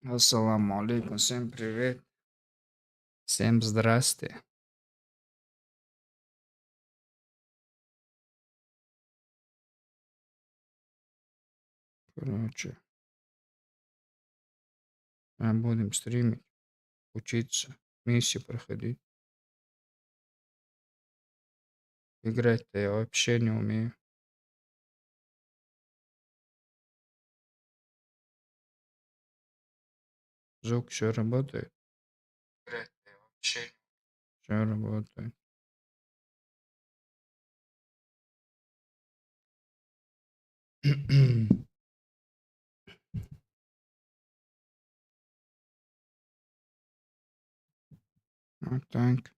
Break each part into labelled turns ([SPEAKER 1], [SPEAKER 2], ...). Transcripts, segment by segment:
[SPEAKER 1] Ассаламу алейкум, всем привет, всем здрасте. Короче, будем стримить, учиться, миссии проходить. Играть-то я вообще не умею. Звук все работает? Играть-то я вообще все работает. Вот так.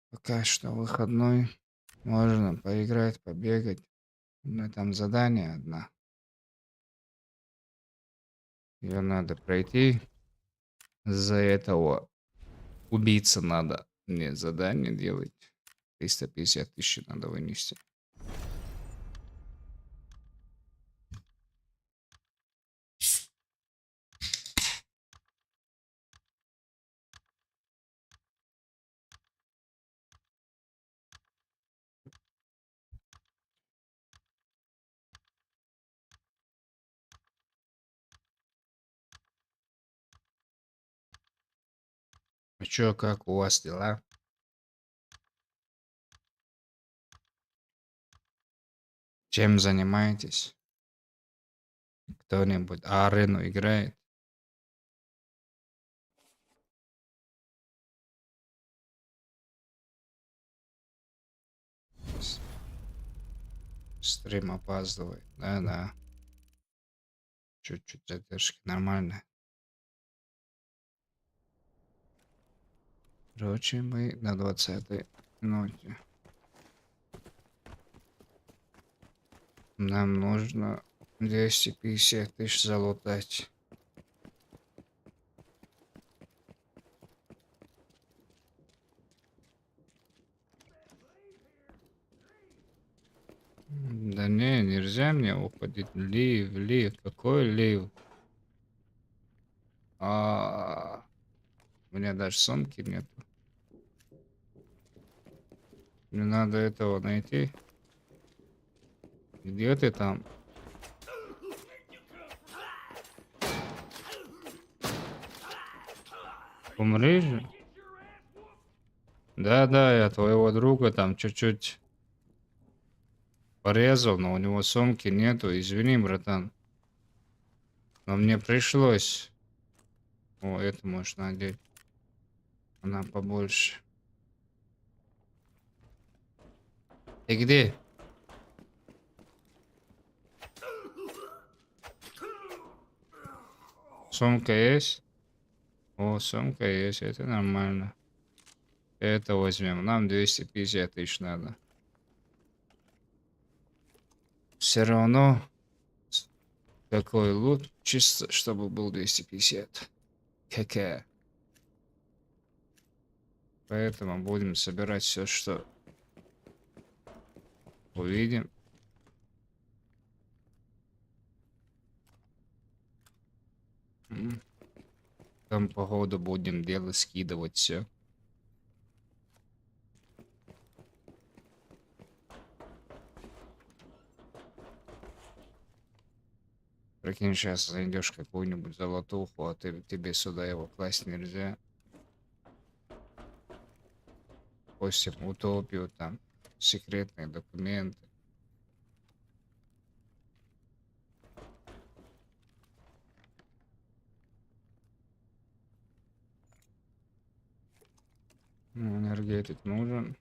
[SPEAKER 1] Пока что выходной. Можно поиграть, побегать. У меня там задание одна. Ее надо пройти. За этого убийца надо мне задание делать. 350 тысяч надо вынести. А чё, как у вас дела? Чем занимаетесь? Кто-нибудь арену играет? С- Стрим опаздывает. Да-да. Чуть-чуть задержки. Нормально. Короче, мы на 20-й минуте. Нам нужно 250 тысяч залутать. Да не, нельзя мне уходить. Лив. Какой лив? У меня даже сумки нет. Мне надо этого найти. Где ты там? Умри же. Да-да, я твоего друга там чуть-чуть порезал, но у него сумки нету. Извини, братан. Но мне пришлось. О, это можешь надеть. Она побольше. Ты где? Сумка есть? О, сумка есть. Это нормально. Это возьмем. Нам 250 тысяч надо. Все равно такой лут чисто, чтобы был 250. Какая? Поэтому будем собирать все, что увидим. Там, походу, будем делать, скидывать все. Прикинь, сейчас зайдешь какую-нибудь золотуху, а тебе сюда его класть нельзя. Допустим, утопию там, секретные документы. Ну, энергетик нужен.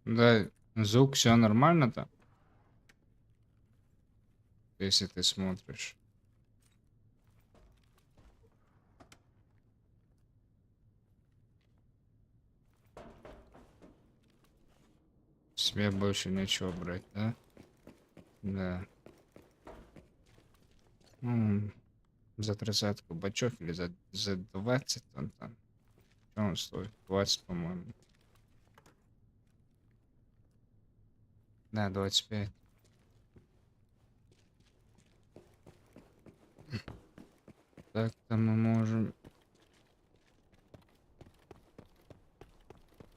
[SPEAKER 1] Да, звук, все нормально-то, если ты смотришь. Себе больше нечего брать, да? Да. Ну, за 30-ку бачок или за 20 он там. Что он стоит? 20, по-моему. Да, 25. Так-то мы можем...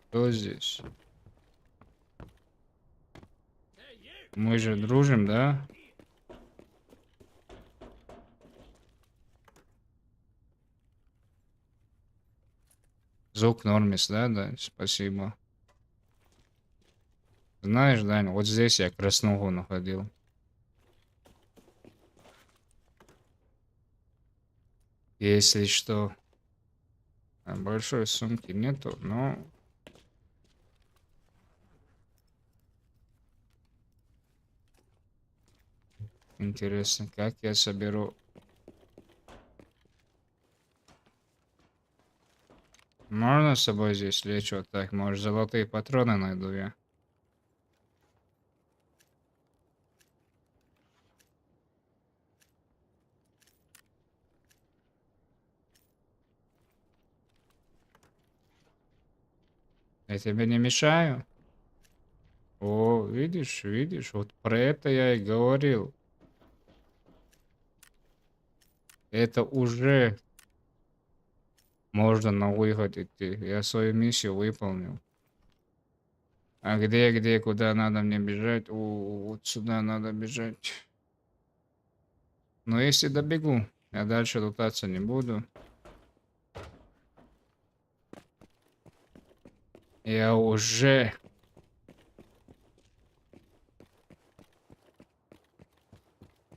[SPEAKER 1] Кто здесь? Мы же дружим, да? Звук нормис, да, да, спасибо. Знаешь, Дань, вот здесь я краснуху находил. Если что. Большой сумки нету, но... Интересно, как я соберу... Можно с собой здесь лечь вот так? Может, золотые патроны найду я? Я тебе не мешаю? О, видишь, видишь, вот про это я и говорил. Это уже можно на выход идти. Я свою миссию выполнил. А где, куда надо мне бежать? О, вот сюда надо бежать. Но если добегу, я дальше лутаться не буду. Я уже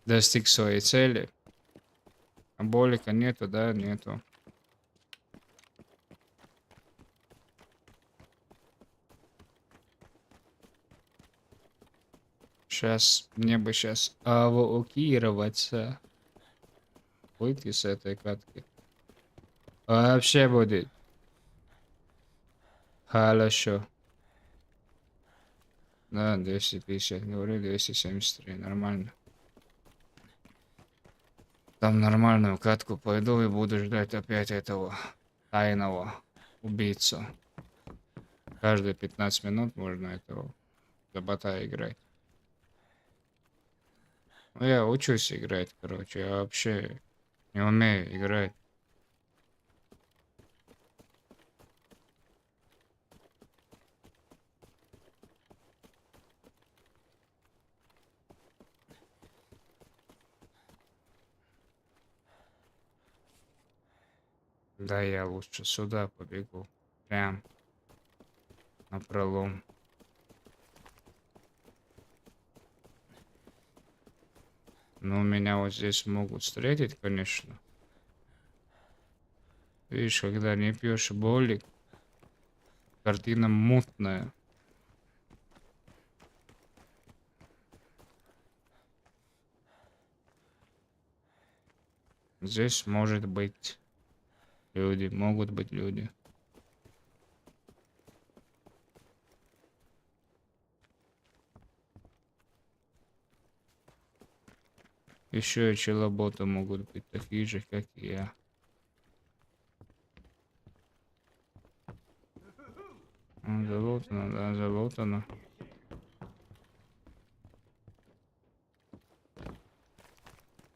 [SPEAKER 1] достиг своей цели. А болика нету, да, нету. Сейчас, мне бы сейчас эвакуироваться. Выйти с этой катки. Вообще будет хорошо. Да, 250, говорю, 273, нормально. Там нормальную катку пойду и буду ждать опять этого тайного убийцу. Каждые 15 минут можно этого бота играть. Ну, я учусь играть, короче, я вообще не умею играть. Да, я лучше сюда побегу. Прям на пролом. Но меня вот здесь могут встретить, конечно. Видишь, когда не пьешь болик, картина мутная. Здесь может быть люди, могут быть люди. Еще и челоботы могут быть такие же, как и я. Залутано, да, залутано.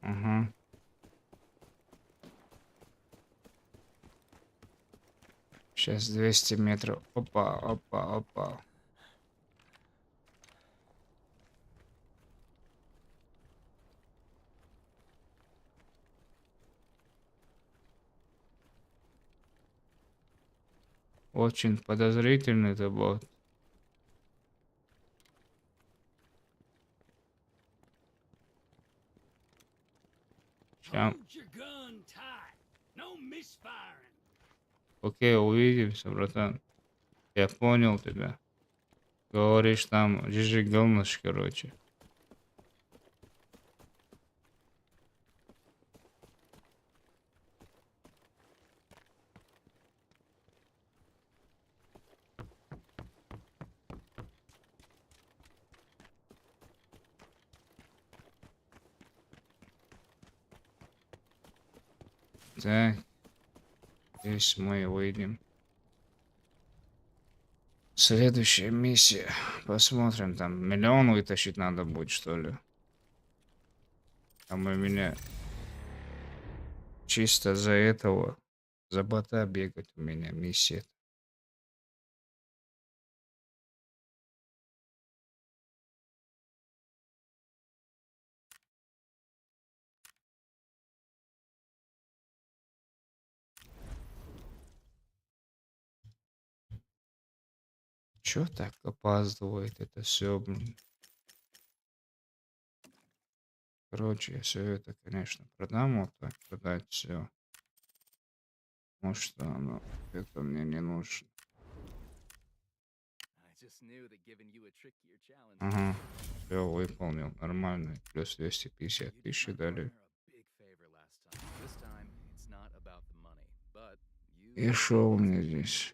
[SPEAKER 1] Ага. Сейчас 200 метров. Опа, опа, опа. Очень подозрительный это бот. Ща. Окей, увидимся, братан. Я понял тебя. Говоришь там, жижи говнышь, короче. Так, здесь мы выйдем. Следующая миссия. Посмотрим, там миллион вытащить надо будет, что ли. Там у меня чисто за этого, за бота бегать у меня миссия. Чё так опаздывает это все, блин? Короче, я все это, конечно, продам вот так, продать все. Может, что оно это мне не нужно. Ага, все выполнил, нормально. Плюс 250 тысяч дали. И шо у меня здесь?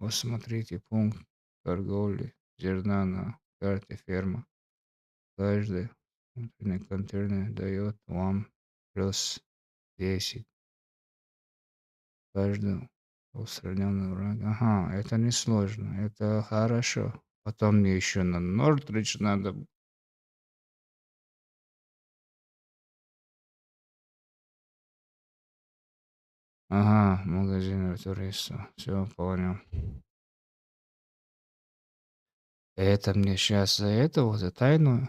[SPEAKER 1] Посмотрите пункт торговли зерна на карте ферма. Каждый внутренний контейнер дает вам плюс 10. Каждый устраненный враг. Ага, это несложно, это хорошо. Потом мне еще на Нордридж надо. Ага, магазин туриста. Все, понял. Это мне сейчас за это, за тайную?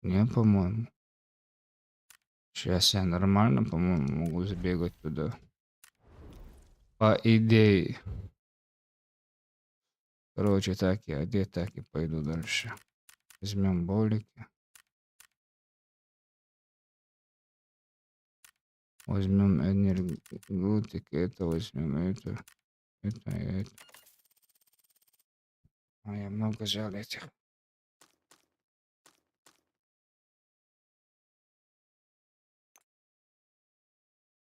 [SPEAKER 1] Не, по-моему. Сейчас я нормально, по-моему, могу сбегать туда. По идее. Короче, так я одет, так и пойду дальше. Возьмем болики. Возьмем энергетик, это возьмем, это и это. А я много взял этих.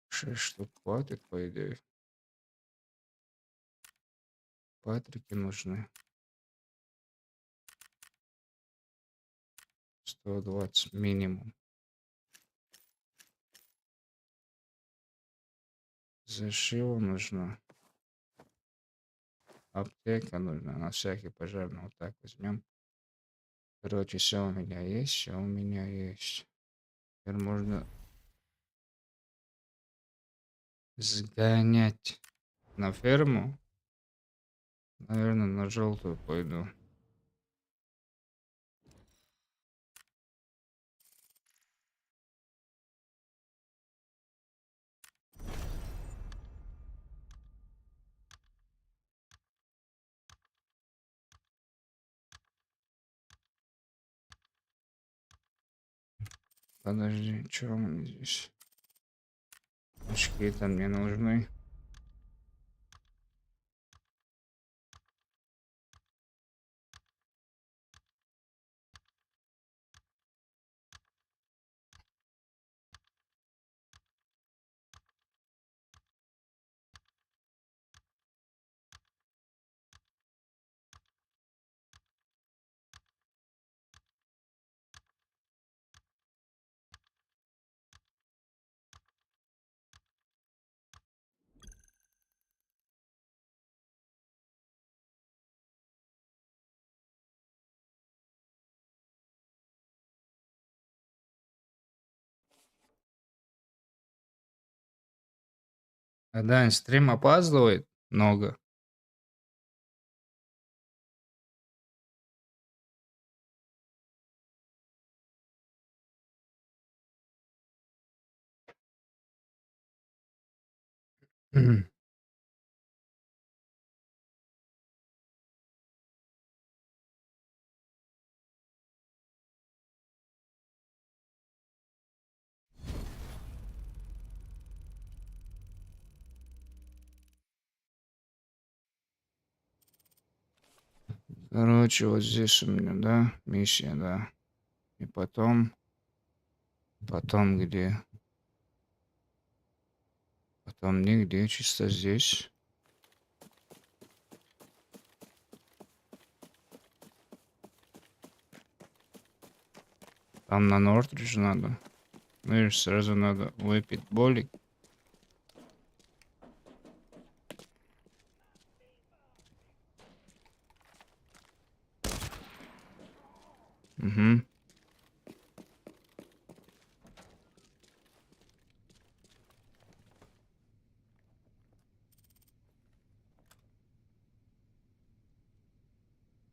[SPEAKER 1] 6 штук хватит, по идее. Патрики нужны. 120 минимум. Зашива нужна. Аптека нужна. На всякий пожарный. Вот так возьмем. Короче, все у меня есть, все у меня есть. Теперь можно сгонять на ферму. Наверное, на желтую пойду. Подожди, что у меня здесь? Очки там мне нужны. А да, стрим опаздывает много. Короче, вот здесь у меня, да, миссия, да. И потом где? Потом нигде, чисто здесь. Там на Нортридж надо. Ну и сразу надо выпить болик. Угу.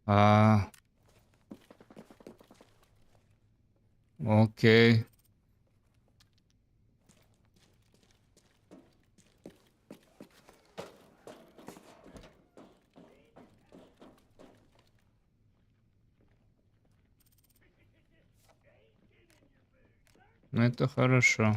[SPEAKER 1] А, окей. Ну, это хорошо.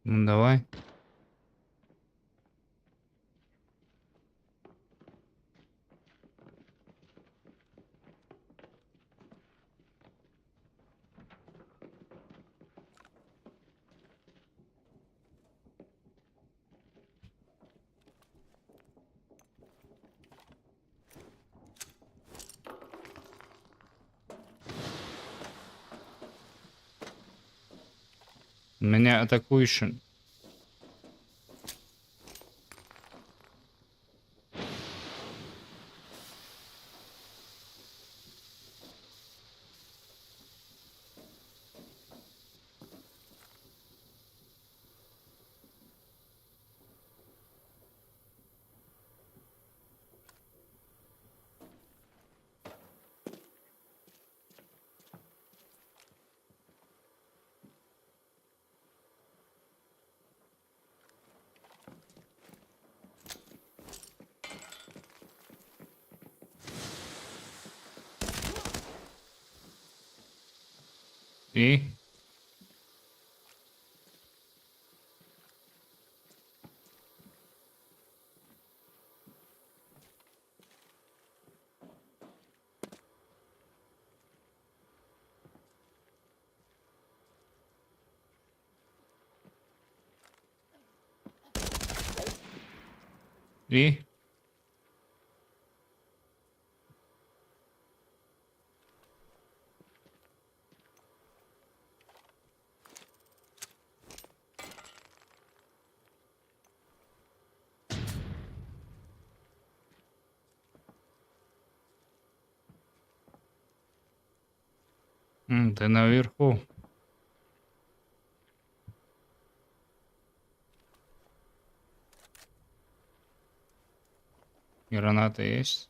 [SPEAKER 1] Ну, давай. Меня атакующий. И? И? Ты наверху. Граната есть?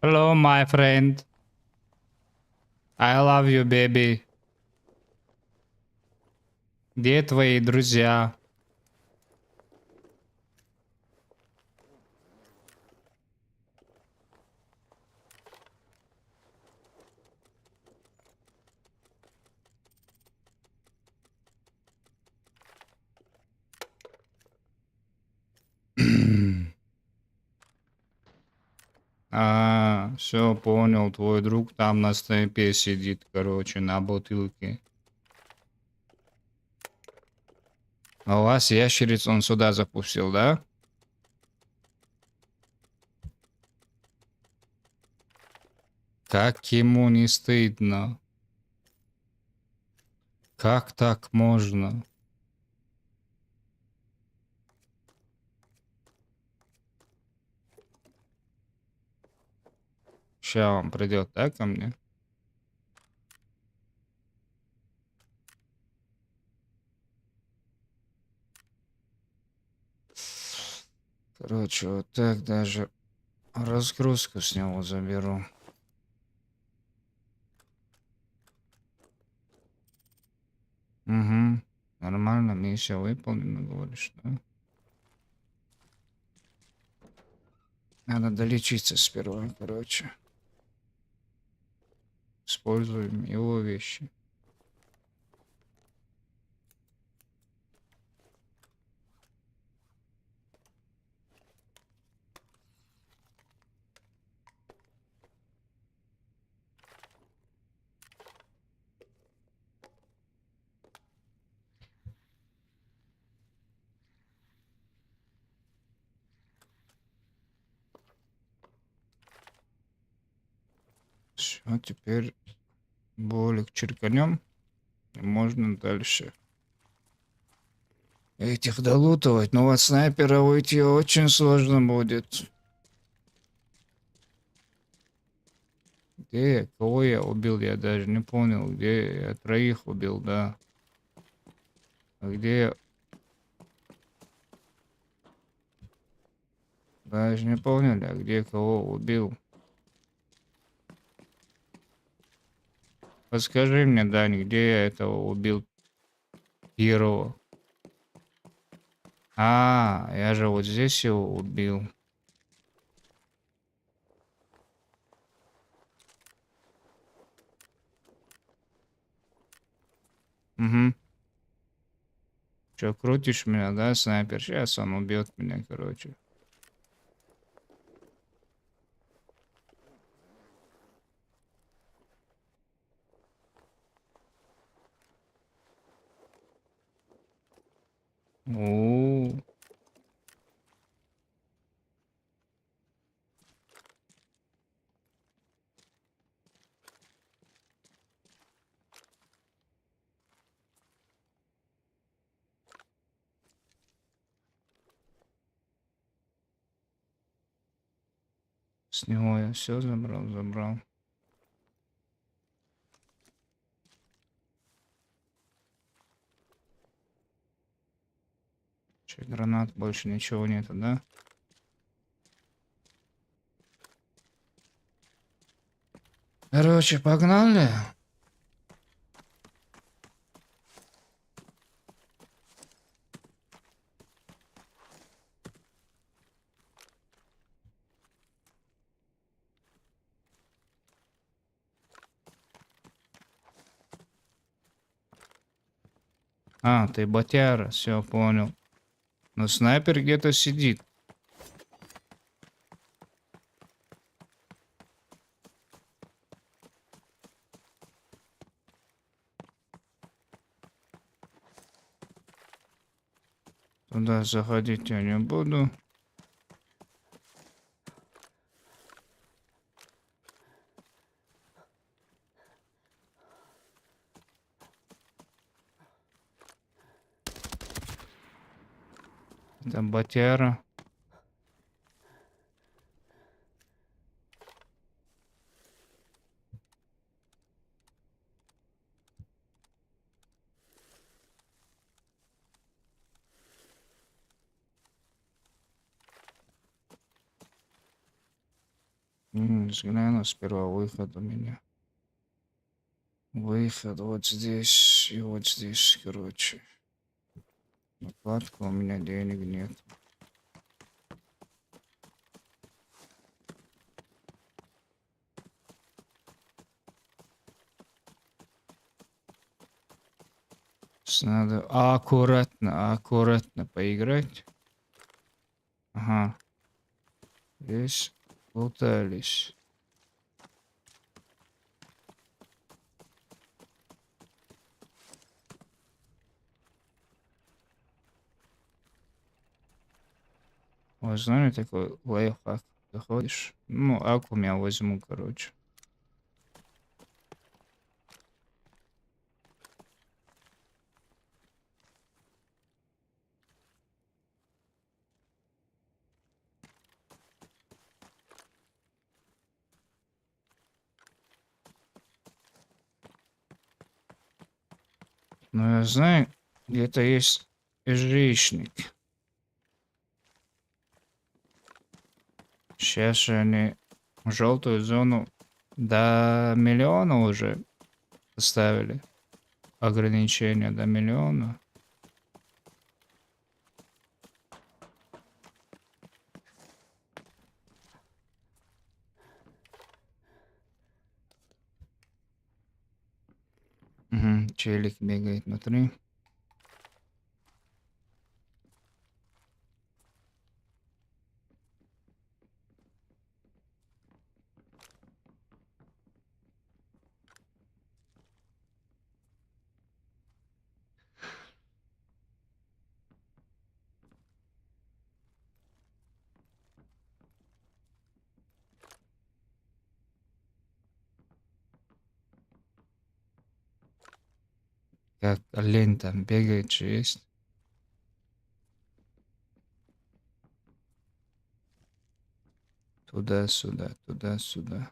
[SPEAKER 1] Hello, my friend. I love you, baby. Где твои друзья? Все, понял. Твой друг там на снайпе сидит, короче, на бутылке. А у вас ящериц он сюда запустил, да? Как ему не стыдно? Как так можно? Сейчас он придет, да, ко мне? Короче, вот так даже разгрузку с него заберу. Угу. Нормально, миссия выполнена, говоришь, да? Надо долечиться сперва, короче. Используем его вещи. Все, теперь болик черканем. И можно дальше этих долутывать. Но вот снайпера уйти очень сложно будет. Где я? Кого я убил? Я даже не понял. Где я троих убил, да. А где... Даже не поняли, а где кого убил. Подскажи мне, Дани, где я этого убил первого? Я же вот здесь его убил. Угу. Че, крутишь меня, да, снайпер? Сейчас он убьет меня, короче. У. С него я все забрал. Че, гранат, больше ничего нету, да? Короче, погнали. Ты ботяра, все, понял. Но снайпер где-то сидит. Туда заходить я не буду. Это ботяра. Взгляну сперва выход у меня. Выход вот здесь и вот здесь, короче. Накладка, у меня денег нет. Надо аккуратно поиграть. Ага, здесь лутались. Вот знаю такой лайфхак. Заходишь, ну, аккум я возьму, короче. Ну, я знаю, где-то есть ежичник. Сейчас же они желтую зону до миллиона уже поставили. Ограничение до миллиона. Угу, челик бегает внутри. Как олень там бегает же есть. Туда-сюда, туда-сюда.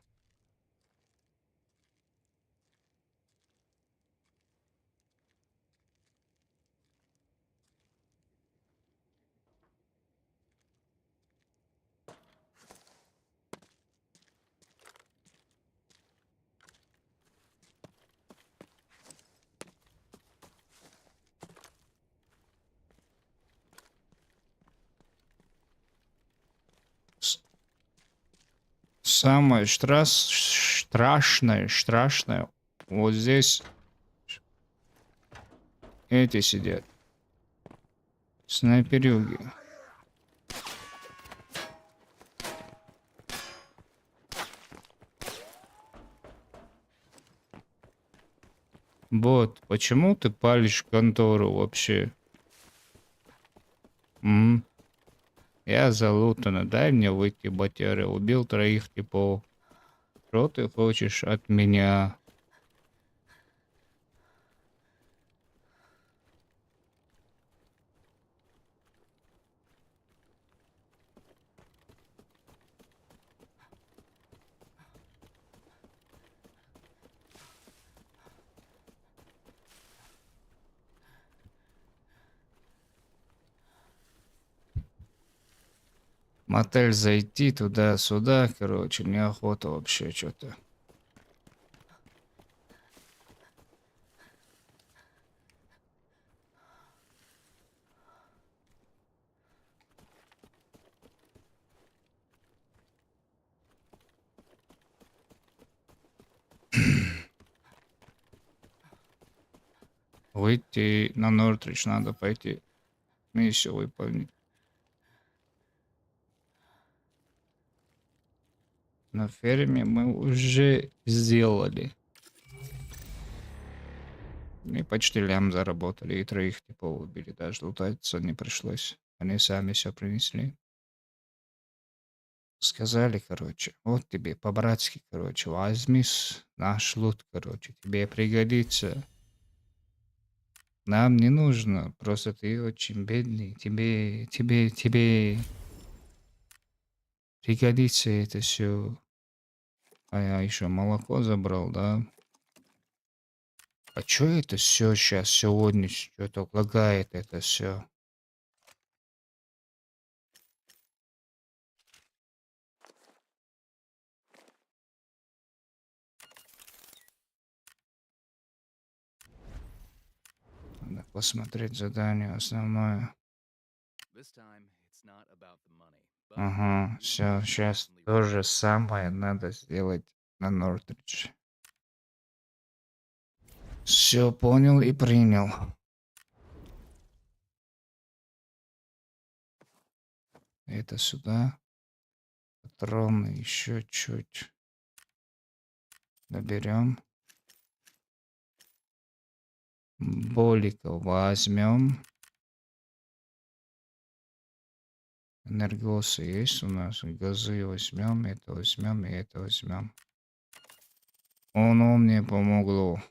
[SPEAKER 1] С- Самое страшное, вот здесь эти сидят. Снайперюги. Бот, почему ты палишь контору вообще? М? Я залутана, дай мне выйти, ботяры. Убил 3 типов. Что ты хочешь от меня? Мотель зайти туда-сюда, короче, неохота вообще что-то. Выйти на Нортрич надо пойти. Миссию выполнить. На ферме мы уже сделали. И почти лям заработали. И 3 типов убили. Даже лутаться не пришлось. Они сами все принесли. Сказали, короче, вот тебе по-братски, короче, возьми наш лут, короче, тебе пригодится. Нам не нужно, просто ты очень бедный, тебе пригодится это все. А я еще молоко забрал, да? А чё это все сейчас, сегодня что-то лагает это все? посмотреть задание основное. Ага, все, сейчас то же самое надо сделать на Нортридж. Все понял и принял. Это сюда. Патроны еще чуть. Доберем. Боликов возьмем. Энергосы есть у нас. Газы возьмем. Это возьмем и это возьмем. Оно мне помогло.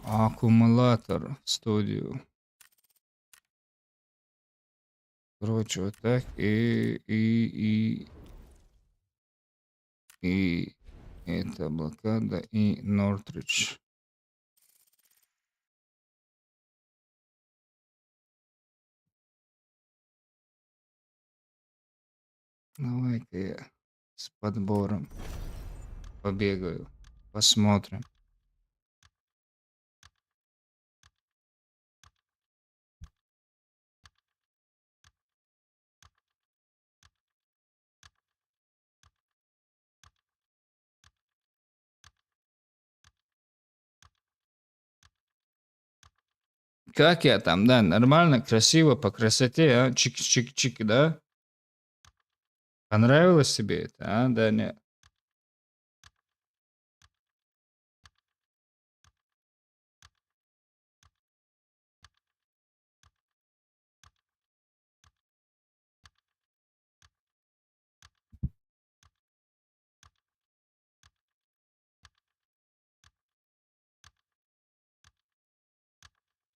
[SPEAKER 1] Аккумулятор в студию. Короче, вот так. И это блокада и Нортридж. Давай-ка я с подбором побегаю. Посмотрим. Как я там, да? Нормально, красиво, по красоте, а? Чик-чик-чик, да? Понравилось тебе это, а, Даня?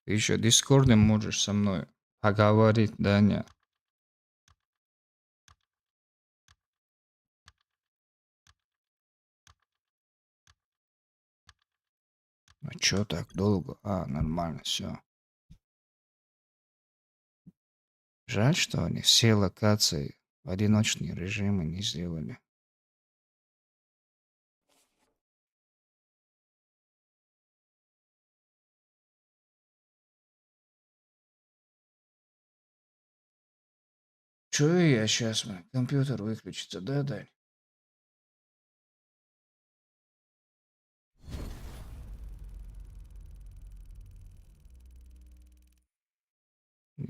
[SPEAKER 1] Ты еще дискордом можешь со мной поговорить, Даня. А чё так долго? А, нормально, все. Жаль, что они все локации в одиночные режимы не сделали. Чё я сейчас, компьютер выключится, да, Дань?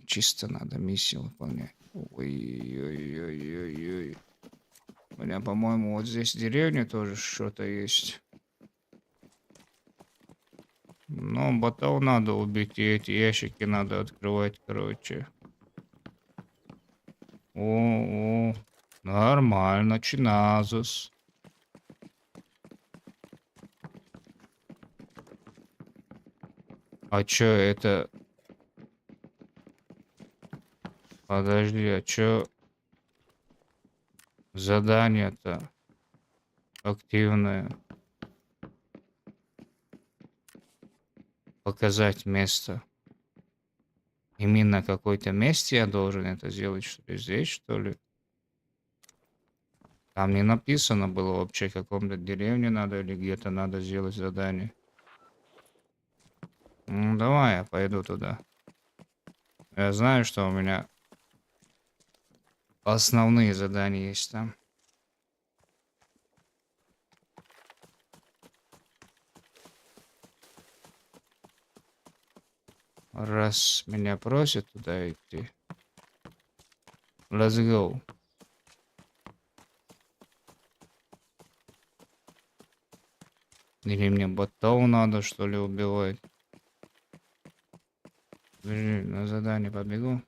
[SPEAKER 1] Чисто надо миссию выполнять. Ой-ой-ой-ой-ой. У меня, по-моему, вот здесь в деревне тоже что-то есть. Ну, ботов надо убить, и эти ящики надо открывать, короче. О, нормально, чиназус. А чё это? Подожди, а чё задание-то активное? Показать место. Именно в какой-то месте я должен это сделать, что ли? Здесь, что ли? Там не написано было вообще, в каком-то деревне надо или где-то надо сделать задание. Ну, давай я пойду туда. Я знаю, что у меня основные задания есть там. Раз меня просят туда идти. Let's go. Или мне ботов надо, что ли, убивать? Подожди, на задание побегу.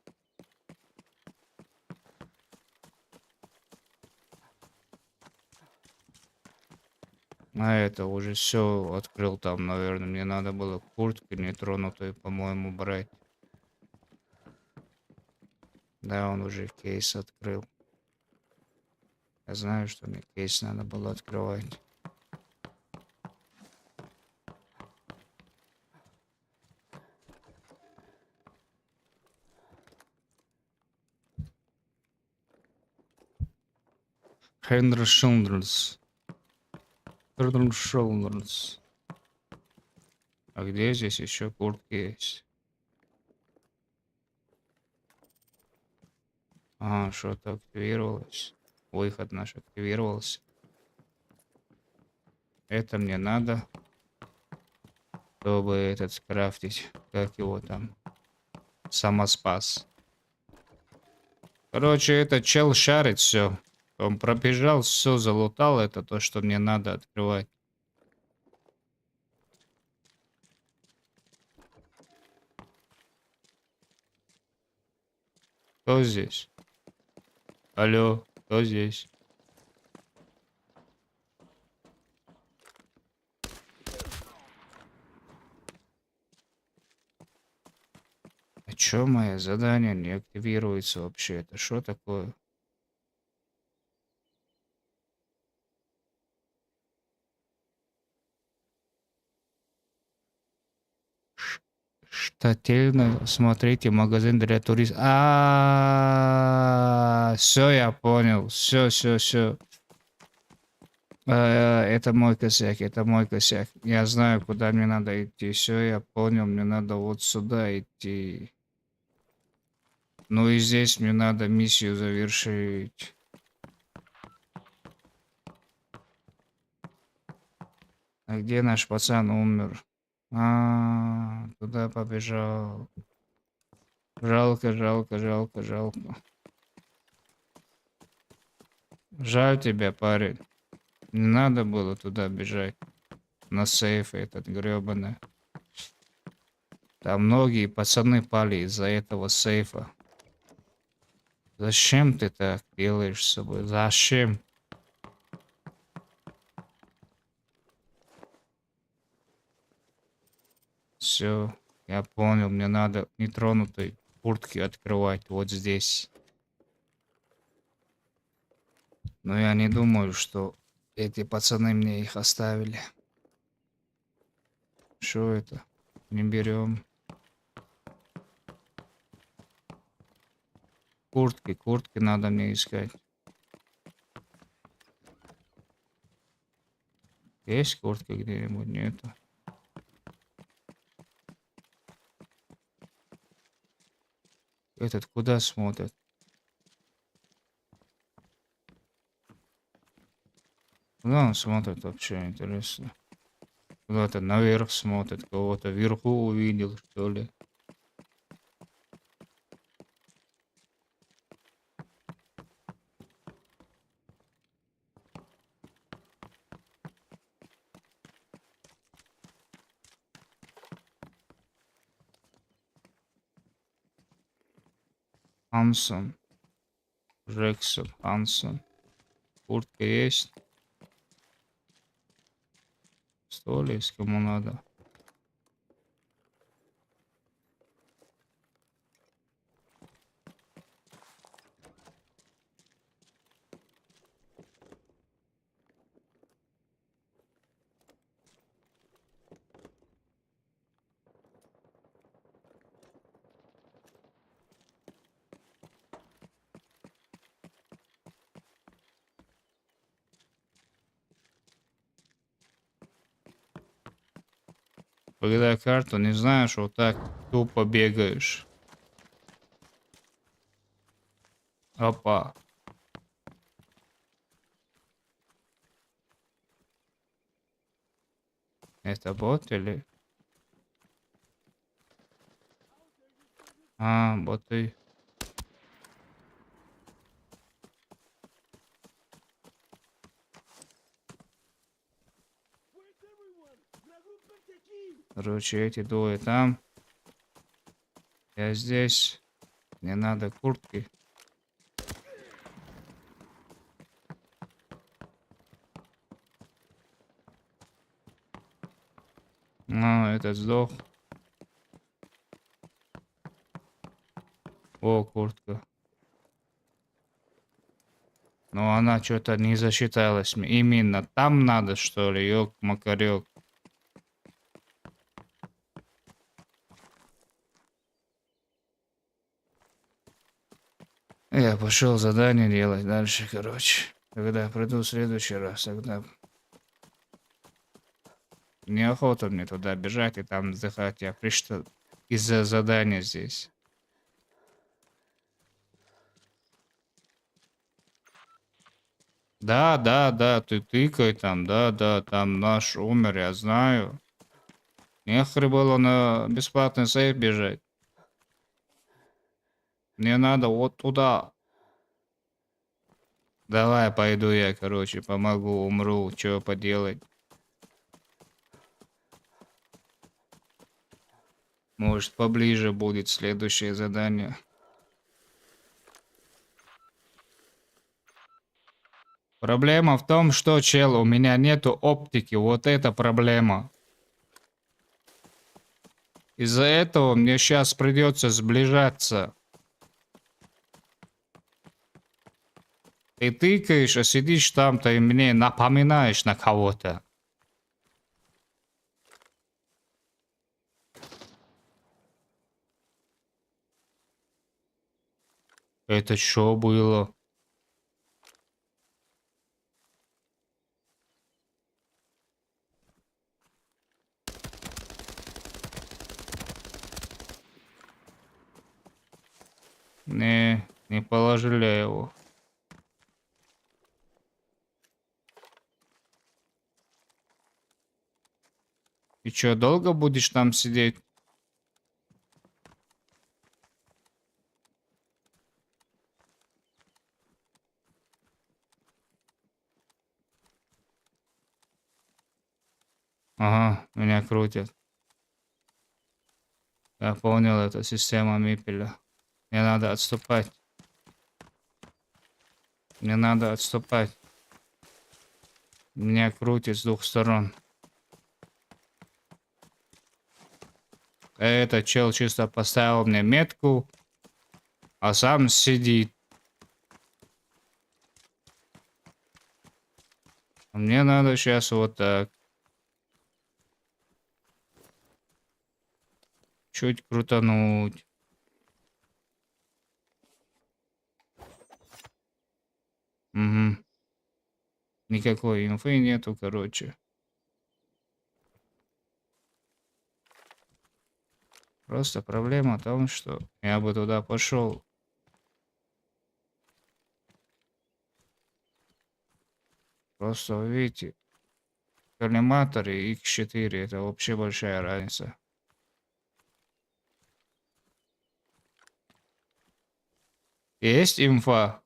[SPEAKER 1] А это уже все открыл там, наверное. Мне надо было куртку нетронутую, по-моему, брать. Да, он уже кейс открыл. Я знаю, что мне кейс надо было открывать. Хендер Шилдерс. Хендер Шилдерс. А где здесь еще куртки есть? А, что-то активировалось. Выход наш активировался. Это мне надо, чтобы этот скрафтить. Как его там? Самоспас. Короче, этот чел шарит все. Он пробежал, все залутал. Это то, что мне надо открывать. Кто здесь? Алло, кто здесь? А чё мое задание не активируется вообще? Это что такое? Ш- Штательно смотрите магазин для туристов. Все, я понял. Все. Это мой косяк, это мой косяк. Я знаю, куда мне надо идти. Все, я понял, мне надо вот сюда идти. Ну и здесь мне надо миссию завершить. А где наш пацан умер? Туда побежал. Жалко. Жаль тебя, парень. Не надо было туда бежать. На сейф этот гребаный. Там многие пацаны пали из-за этого сейфа. Зачем ты так делаешь с собой? Зачем? Все, я понял. Мне надо нетронутой куртки открывать вот здесь. Но я не думаю, что эти пацаны мне их оставили. Что это? Не берем. Куртки надо мне искать. Есть куртка где-нибудь? Нету. Этот куда смотрит? Куда он смотрит вообще, интересно? Куда-то наверх смотрит, кого-то вверху увидел, что ли? Хансон, Джексон, Хансон. Куртка есть? Что ли, с кому надо? Когда карту не знаешь, вот так тупо бегаешь. Опа. Это бот или... Боты. Короче, эти двое там. Я здесь. Мне надо куртки. Этот сдох. О, куртка. Но она что-то не засчиталась. Именно там надо, что ли? Ёк-макарёк. Я пошел задание делать дальше, короче. Когда приду в следующий раз, тогда неохота мне туда бежать и там отдыхать. Я пришел из-за задания здесь. Да, да, да, ты тыкай там, да, да, там наш умер, я знаю. Нехер было на бесплатный сейф бежать. Мне надо вот туда. Давай, пойду я, короче, помогу, умру, что поделать. Может, поближе будет следующее задание. Проблема в том, что, чел, у меня нету оптики, вот это проблема. Из-за этого мне сейчас придется сближаться. Ты тыкаешь, а сидишь там-то и мне напоминаешь на кого-то. Это что было? Не положили его. И что, долго будешь там сидеть? Ага, меня крутят. Я понял, это система Мипеля. Мне надо отступать. Мне надо отступать. Меня крутит с двух сторон. Этот чел чисто поставил мне метку, а сам сидит. Мне надо сейчас вот так. Чуть крутануть. Угу. Никакой инфы нету, короче. Просто проблема в том, что я бы туда пошел. Просто вы видите, коллиматор и X4 это вообще большая разница. Есть инфа?